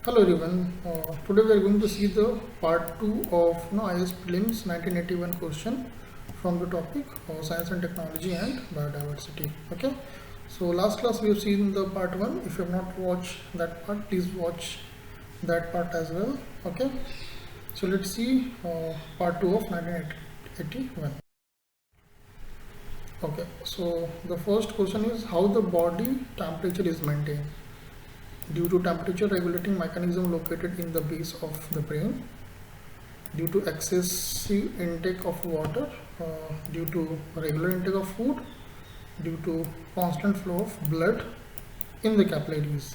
Hello everyone. Today we are going to see the part 2 of IS Prelims 1981 question from the topic Science and Technology and Biodiversity. Okay. So last class we have seen the part 1. If you have not watched that part, please watch that part as well. Okay. So let's see part 2 of 1981. Okay. So the first question is how the body temperature is maintained. Due to temperature regulating mechanism located in the base of the brain, due to excessive intake of water, due to regular intake of food, due to constant flow of blood in the capillaries.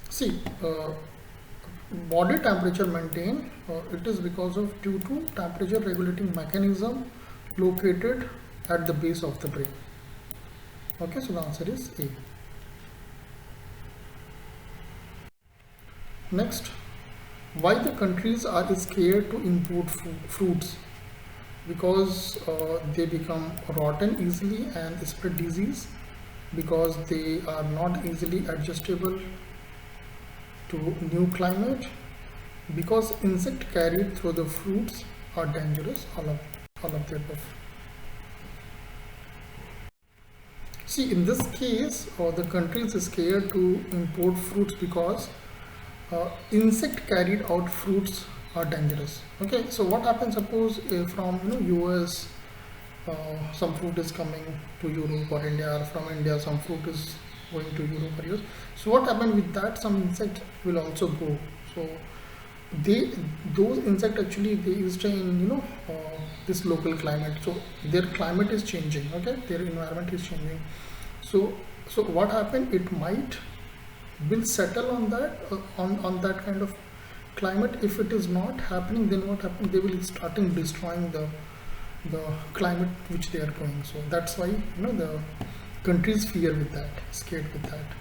See, body temperature maintained, it is because of due to temperature regulating mechanism located at the base of the brain. Okay, so the answer is A. Next, why the countries are scared to import fruits? Because they become rotten easily and spread disease, because they are not easily adjustable to new climate, because insect carried through the fruits are dangerous, all of the above. See, in this case, the country is scared to import fruits because insect carried out fruits are dangerous. Okay, so what happens, suppose from US some fruit is coming to Europe or India, or from India some fruit is going to Europe or US. So what happens with that, some insect will also go. So those insect actually they stay in this local climate, so their climate is changing. Okay, their environment is changing. So what happened, it might will settle on that on that kind of climate. If it is not happening, then what happens, they will starting destroying the climate which they are going. So that's why the countries fear with that, scared with that.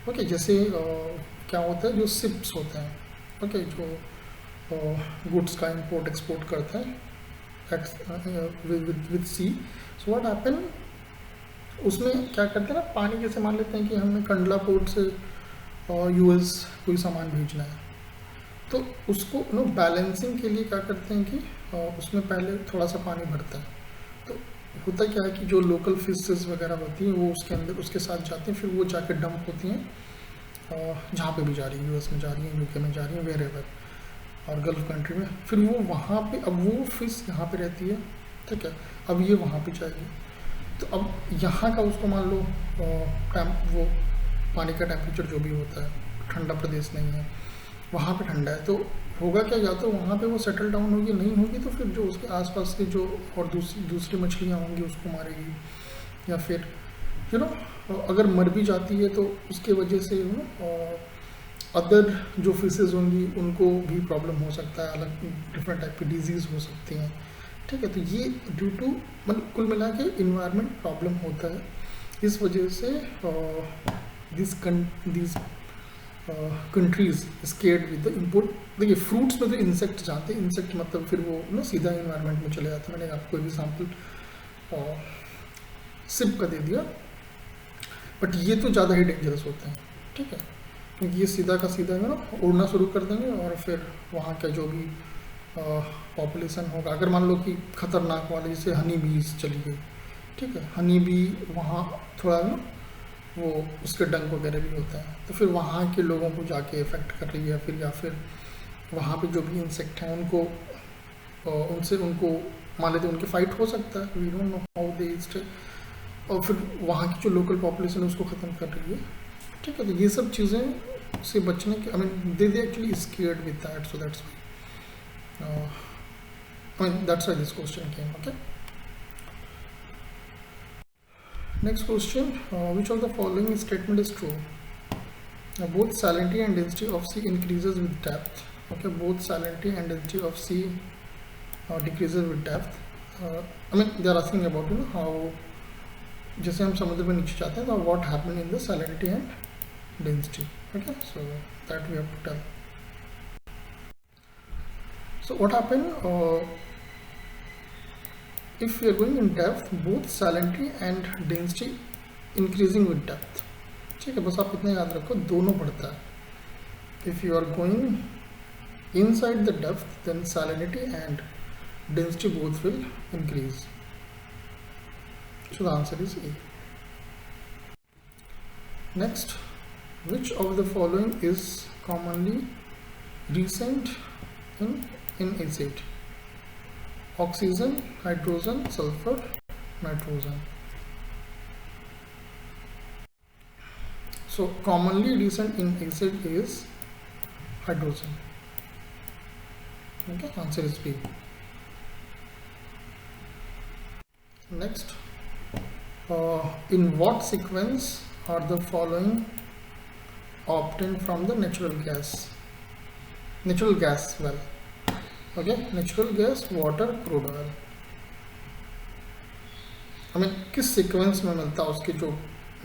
Okay, जैसे क्या होता है, जो ships होते हैं, okay, जो goods का import export करता है with sea. So what happen, उसमें क्या करते हैं ना, पानी जैसे मान लेते हैं कि हमने कंडला पोर्ट से यूएस कोई सामान भेजना है, तो उसको बैलेंसिंग के लिए क्या करते हैं कि उसमें पहले थोड़ा सा पानी भरता है. तो होता क्या है कि जो लोकल फिशेस वगैरह होती हैं वो उसके अंदर उसके साथ जाती हैं, फिर वो जाके डंप होती हैं जहाँ पे भी जा रही है, यूएस में जा रही है, यूके में जा रही है, वेर एवर, और गल्फ कंट्री में. फिर वो वहाँ पे, अब वो फिश यहाँ पे रहती है, ठीक है, अब ये वहाँ पे जाएगी. तो अब यहाँ का उसको मान लो वो पानी का टेम्परेचर जो भी होता है, ठंडा प्रदेश नहीं है, वहाँ पे ठंडा है, तो होगा क्या, या तो वहाँ पे वो सेटल डाउन होगी, नहीं होगी तो फिर जो उसके आसपास के जो और दूसरी मछलियाँ होंगी उसको मारेगी, या फिर अगर मर भी जाती है तो उसके वजह से अदर जो फिशेज होंगी उनको भी प्रॉब्लम हो सकता है, अलग डिफरेंट टाइप की डिजीज़ हो सकती हैं. ठीक है, तो ये ड्यू टू मतलब कुल मिला के इन्वायरमेंट प्रॉब्लम होता है. इस वजह से these countries scared with the import. देखिए फ्रूट्स में तो इंसेक्ट जाते हैं, इंसेक्ट मतलब फिर वो सीधा इन्वायरमेंट में चले जाते हैं. मैंने आपको एग्जाम्पल सिप का दे दिया, बट ये तो ज़्यादा ही डेंजरस होते हैं. ठीक है, क्योंकि ये सीधा का सीधा उड़ना शुरू कर देंगे और फिर वहाँ का जो भी पॉपुलेशन होगा, अगर मान लो कि खतरनाक वाले जैसे हनी बीज चली गई, ठीक है, हनी बी वहाँ थोड़ा वो उसके डंक वगैरह भी होता है, तो फिर वहाँ के लोगों को जाके इफेक्ट कर रही है, फिर या फिर वहाँ पे जो भी इंसेक्ट हैं उनको उनसे उनको मान लेते उनके फाइट हो सकता है. We don't know how they stay, और फिर वहाँ की जो लोकल पॉपुलेशन है उसको ख़त्म कर रही है. ठीक है, तो ये सब चीज़ें से बचने के, I mean they actually scared with that, so that's I mean that's why this question came. Okay, next question, which of the following statement is true? Both salinity and density of sea increases with depth. Okay, both salinity and density of sea decreases with depth. I mean they are asking about how, जैसे हम समुद्र में नीचे जाते हैं तो what happen in the salinity and density. Okay, so that we have to tell. So what happen, if we are going in depth, both salinity and density increasing with depth. ठीक है, बस आप इतना याद रखो, दोनों बढ़ता है. If you are going inside the depth, then salinity and density both will increase. So the answer is A. Next, which of the following is commonly recent in acid? Oxygen, hydrogen, sulfur, nitrogen. So commonly recent in acid is hydrogen. Okay, answer is B. Next, in what sequence are the following obtained from the natural gas well? Okay, natural gas, water, crude oil. किस sequence में मिलता है उसकी जो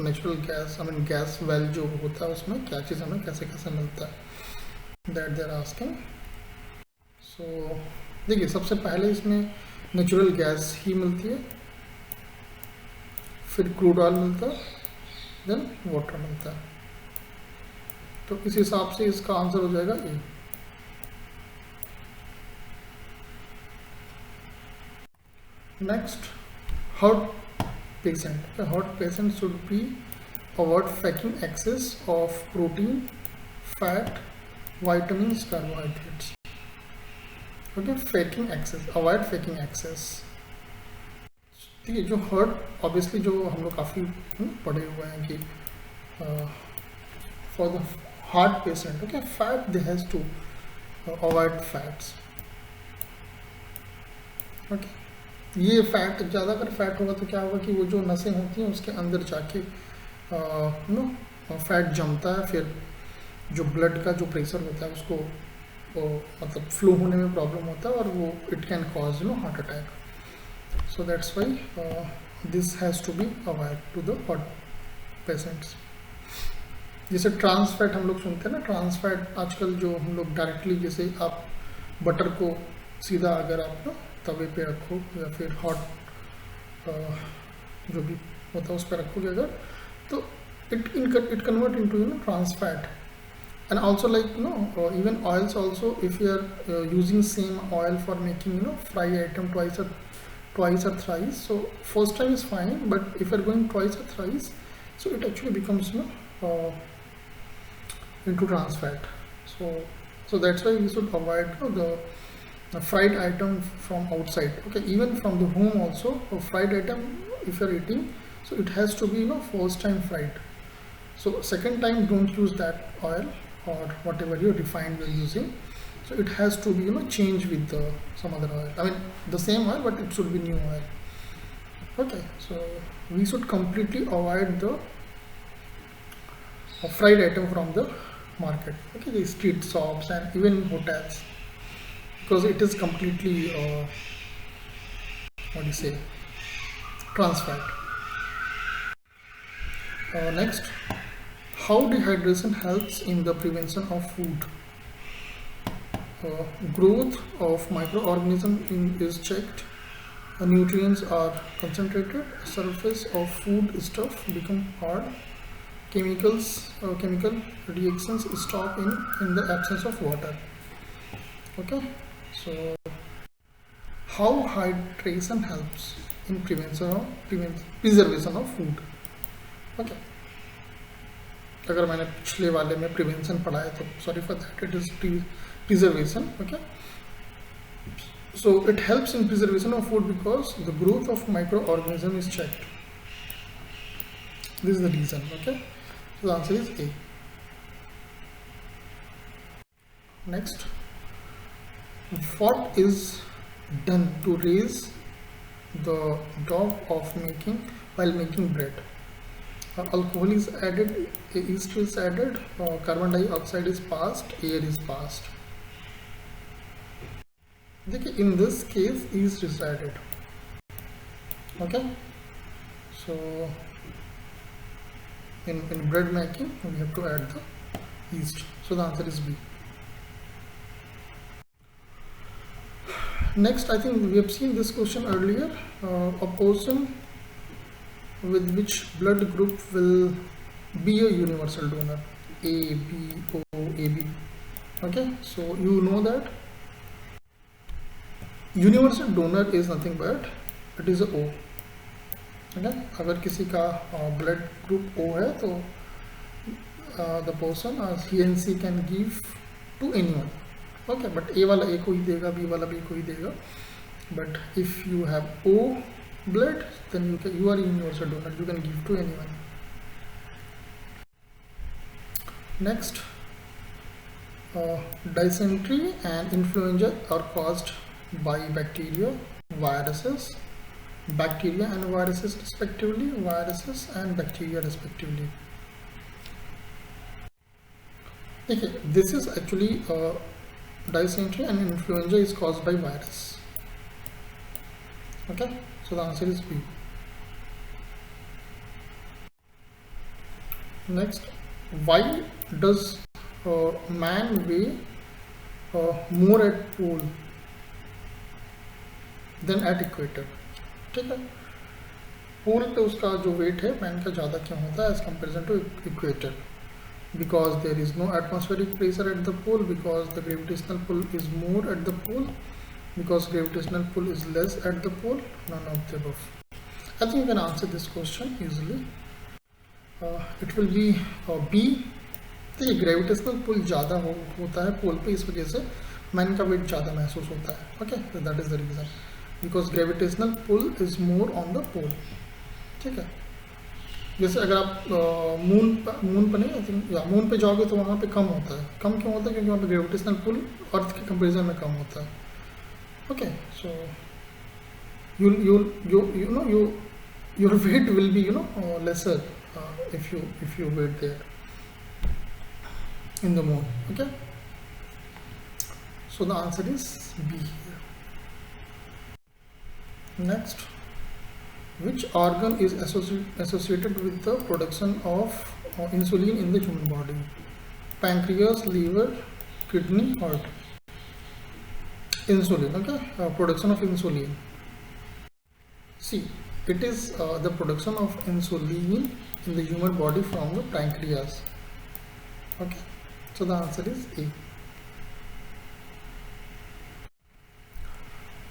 natural gas gas well जो होता है उसमें क्या चीज़ हमें कैसे कैसे मिलता है, दैट दे आर आस्किंग. सो देखिए, सबसे पहले इसमें नेचुरल गैस ही मिलती है, फिर क्रूड ऑयल मिलता है, देन वाटर मिलता है. तो इस हिसाब से इसका आंसर हो जाएगा A. Next, hot patient should be avoid faking excess of protein, fat, vitamins, carbohydrates. Okay, avoid faking excess. ठीक है, जो हर्ट ऑब्वियसली जो हम लोग काफ़ी पढ़े हुए हैं कि for the heart patient, okay, fat they has to avoid fats. Okay, ये फैट ज़्यादा अगर फैट होगा तो क्या होगा कि वो जो नसें होती हैं उसके अंदर जाके फैट जमता है, फिर जो ब्लड का जो प्रेशर होता है उसको मतलब फ्लो होने में प्रॉब्लम होता है और वो it can cause heart attack. So that's why this has to be avoid to the heart patients. जैसे ट्रांस फैट हम लोग सुनते हैं ना, ट्रांस फैट आजकल जो हम लोग डायरेक्टली, जैसे आप बटर को सीधा अगर आप तवे पे रखो या फिर हॉट जो भी होता है उस पर रखोगे अगर, तो it convert into trans fat. And also like even oils also, if you are using same oil for making fry item twice or thrice, so first time is fine, but if you are going twice or thrice, so it actually becomes into trans fat. So that's why we should avoid the fried item from outside. Okay, even from the home also, a fried item if you are eating, so it has to be first time fried. So second time don't use that oil or whatever you refined you're using. So it has to be changed with some other oil. The same oil, but it should be new oil. Okay, so we should completely avoid the fried item from the market. Okay, the street shops and even hotels, because it is completely trans fat. Next, how dehydration helps in the prevention of food? Growth of microorganisms is checked, nutrients are concentrated, surface of food stuff become hard, chemical reactions stop in the absence of water. Okay, so how hydration helps in preservation of food? Okay, अगर मैंने पिछले वाले में prevention पढ़ा है तो sorry for that, it is preservation. Okay, so it helps in preservation of food because the growth of microorganism is checked. This is the reason. Okay, so the answer is A. Next, what is done to raise the dough while making bread? Alcohol is added, yeast is added, carbon dioxide is passed, air is passed. देखिए, in this case yeast is added. Okay, so in bread making we have to add the yeast. So the answer is B. Next, I think we have seen this question earlier. A person with which blood group will be a universal donor? A, B, O, AB. Okay, so you know that universal donor is nothing but it is a O. Okay, अगर किसी का blood group O है तो the person he and she can give to anyone. Okay, but A वाला A को ही देगा, B वाला B को ही देगा. But if you have O blood, then you are a universal donor. You can give to anyone. Next, dysentery and influenza are caused by bacteria, viruses, bacteria and viruses respectively, viruses and bacteria respectively. Okay, this is actually dysentery and influenza is caused by virus. Okay, so the answer is B. Next, why does man weigh more at pole than at equator? ठीक है, पोल पे उसका जो wait है man का ज़्यादा क्यों होता है as comparison to equator? Because there is no atmospheric pressure at the pole, because the gravitational pull is more at the pole, because gravitational pull is less at the pole, none of the above. I think you can answer this question easily. It will be B. तो ये gravitational pull ज़्यादा होता है पोल पे, इस वजह से man का वेट ज़्यादा महसूस होता है. Okay, so that is the reason, because gravitational pull is more on the pole. ठीक है, जैसे अगर आप मून पर नहीं, आई थिंक या मून पे जाओगे तो वहाँ पे कम होता है. कम क्यों होता है? क्योंकि वहाँ पे ग्रेविटेशनल पुल अर्थ के कंपेरिजन में कम होता है. Okay, so your weight will be lesser if you wait there in the moon. Okay, so the answer is B. Next, which organ is associated with the production of insulin in the human body? Pancreas, liver, kidney, heart. Insulin. Okay, production of insulin. See, it is the production of insulin in the human body from the pancreas. Okay, so the answer is A.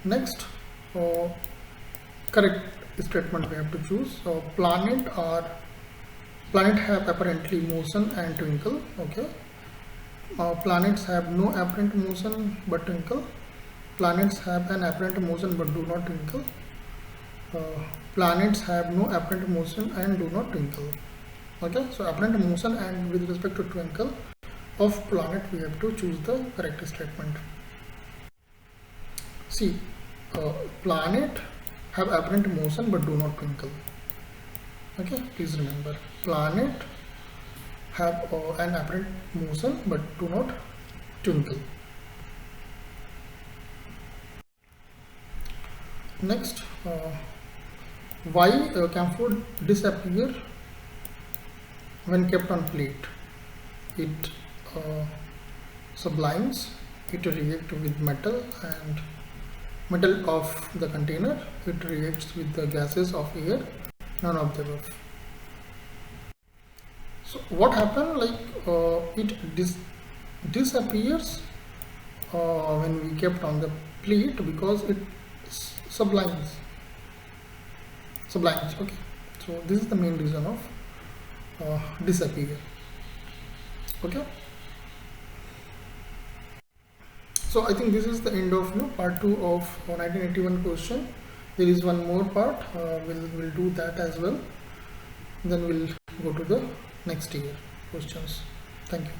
Next, correct statement we have to choose. Planet have apparently motion and twinkle. Okay, planets have no apparent motion but twinkle. Planets have an apparent motion but do not twinkle. Planets have no apparent motion and do not twinkle. Okay, so apparent motion and with respect to twinkle of planet we have to choose the correct statement. See, planet have apparent motion but do not twinkle. Okay, please remember, planet have an apparent motion but do not twinkle. Next, why camphor disappear when kept on plate? It sublimes, it reacts with metal and metal of the container, it reacts with the gases of air, none of the above. So what happened, like it disappears when we kept on the plate because it sublimes. Okay, so this is the main reason of disappear. Okay, so I think this is the end of part 2 of 1981 question. There is one more part, we'll do that as well, then we'll go to the next year questions. Thank you.